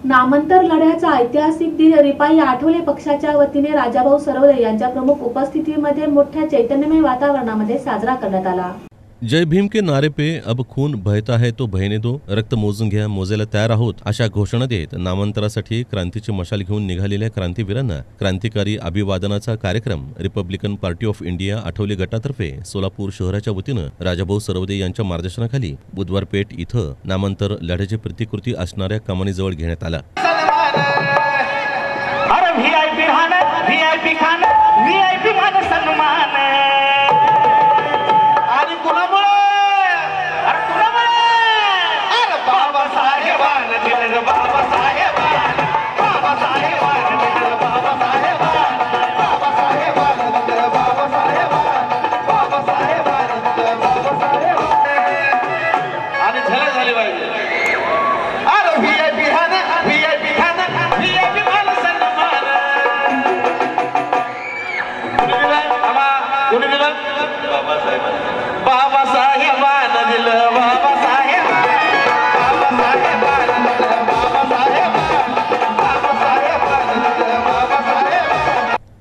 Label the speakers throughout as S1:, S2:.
S1: नामांतर लढ्याचा ऐतिहासिक दिन रिपाई आठवले पक्षाच्या वतीने राजाभाऊ सरवदे यांच्या प्रमुख उपस्थितीमध्ये मोठ्या चैतन्यमय वातावरणामध्ये साजरा करण्यात आला।
S2: जय भीम के नारे पे अब खून बहता है तो बहने दो, रक्त मोजून घ्या, मोजायला तयार आहोत अशा घोषणा देत नामांतरासाठी क्रांतीची मशाल घेऊन निघालेल्या क्रांतीवीरांना क्रांतिकारी अभिवादनाचा कार्यक्रम Republican party of India Athawale गटातर्फे सोलापूर शहराच्या वतीनं राजाभाऊ सरवदे यांच्या मार्गदर्शनाखाली बुधवार पेठ इथं नामांतर लढ्याची प्रतिकृती असणाऱ्या कमानीजवळ घेण्यात आला।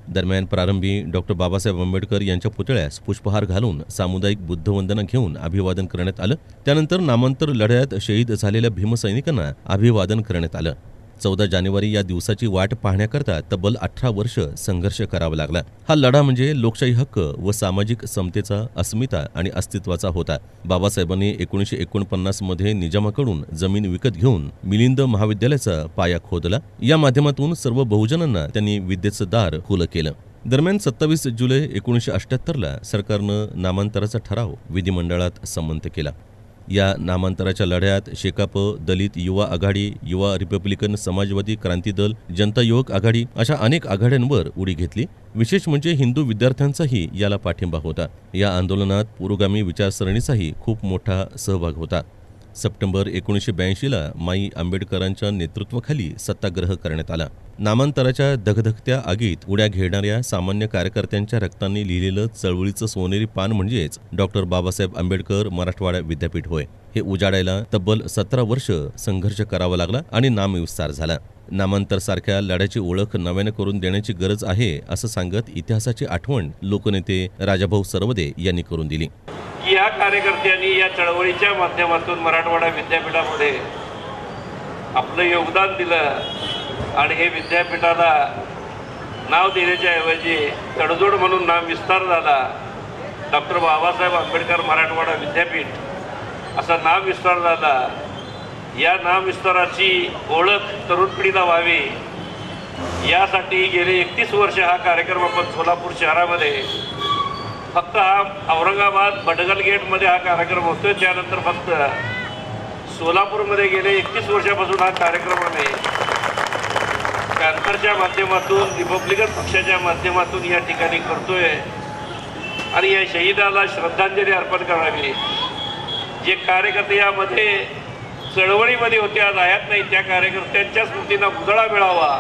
S2: दरम्यान प्रारंभी डॉक्टर बाबासाहेब आंबेडकर यांच्या पुतळ्यास पुष्पहार घालून सामुदायिक बुद्धवंदना घेऊन अभिवादन करण्यात आलं। त्यानंतर नामांतर लढ्यात शहीद झालेल्या भीमसैनिकांना अभिवादन करण्यात आलं। 14 जानेवारी या दिवसाची वाट पाहण्याकरता तब्बल 18 वर्ष संघर्ष करावा लागला। हा लढा म्हणजे लोकशाही हक्क व सामाजिक समतेचा, अस्मिता आणि अस्तित्वाचा होता। बाबासाहेबांनी 1949 मध्ये निजामाकडून जमीन विकत घेऊन मिलिंद महाविद्यालयाचा पाया खोदला। या माध्यमातून सर्व बहुजनांना त्यांनी विद्येचं दार खुलं केलं। दरम्यान 27 जुलै 1978 सरकारनं नामांतराचा ठराव विधिमंडळात संमत केला। या नामांतराच्या लढ्यात शेकाप, दलित युवा आघाडी, युवा रिपब्लिकन समाजवादी क्रांती दल, जनता युवक आघाडी अशा अनेक आघाड्यांवर उडी घेतली। विशेष म्हणजे हिंदू विद्यार्थ्यांचाही याला पाठिंबा होता। या आंदोलनात पुरोगामी विचारसरणीचाही खूप मोठा सहभाग होता। सप्टेंबर 1982ला माई आंबेडकरांच्या नेतृत्वाखाली सत्याग्रह करण्यात आला। नामांतराच्या धगधगत्या आगीत उड्या घेणाऱ्या सामान्य कार्यकर्त्यांच्या रक्तांनी लिहिलेलं चळवळीचं सोनेरी पान म्हणजेच डॉक्टर बाबासाहेब आंबेडकर मराठवाडा विद्यापीठ होय। हे उजाडायला तब्बल 17 वर्ष संघर्ष करावा लागला आणि नामविस्तार झाला। नामांतर सारख्या लढ्याची ओळख नव्याने करून देण्याची गरज आहे असं सांगत इतिहासाची आठवण लोकनेते राजाभाऊ सरवदे यांनी करून दिली।
S3: या कार्यकर्त्यांनी या चळवळीच्या माध्यमातून मराठवाडा विद्यापीठामध्ये आपलं योगदान दिलं आणि हे विद्यापीठाला नाव देण्याच्या ऐवजी तडजोड म्हणून नाम विस्तार झाला। डॉक्टर बाबासाहेब आंबेडकर मराठवाडा विद्यापीठ असा नाम विस्तार झाला। या नाम विस्ताराची ओळख तरुण पिढीला व्हावी यासाठी गेले 31 वर्ष हा कार्यक्रम आपण सोलापूर शहरामध्ये फक्त हा औरंगाबाद बडगल गेटमध्ये हा कार्यक्रम होतोय। त्यानंतर फक्त सोलापूरमध्ये गेले 31 वर्षापासून हा कार्यक्रम आहे कॅन्सरच्या माध्यमातून रिपब्लिकन पक्षाच्या माध्यमातून या ठिकाणी करतोय आणि या शहीदाला श्रद्धांजली अर्पण करावी। जे कार्यकर्ते यामध्ये चळवळीमध्ये होते आज आयात नाही, त्या कार्यकर्त्यांच्या स्मृतींना उजाळा मिळावा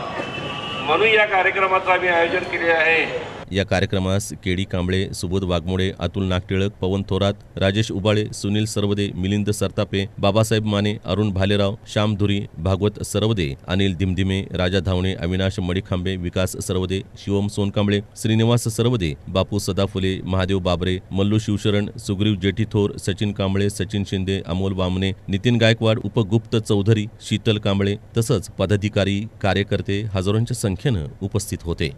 S3: म्हणून या कार्यक्रमाचं आम्ही आयोजन केले आहे।
S2: या कार्यक्रमास केडी कांबळे, सुबोध वाघमोडे, अतुल नागटिळक, पवन थोरात, राजेश उबाळे, सुनील सरवदे, मिलिंद सरतापे, बाबासाहेब माने, अरुण भालेराव, श्याम धुरी, भागवत सरवदे, अनिल धिमधिमे, राजा धावणे, अविनाश मडिखांबे, विकास सरवदे, शिवम सोनकांबळे, श्रीनिवास सरवदे, बापू सदाफुले, महादेव बाबरे, मल्लू शिवशरण, सुग्रीव जेठी थोर, सचिन कांबळे, सचिन शिंदे, अमोल वामने, नितीन गायकवाड, उपगुप्त चौधरी, शीतल कांबळे तसंच पदाधिकारी, कार्यकर्ते हजारोंच्या संख्येनं उपस्थित होते।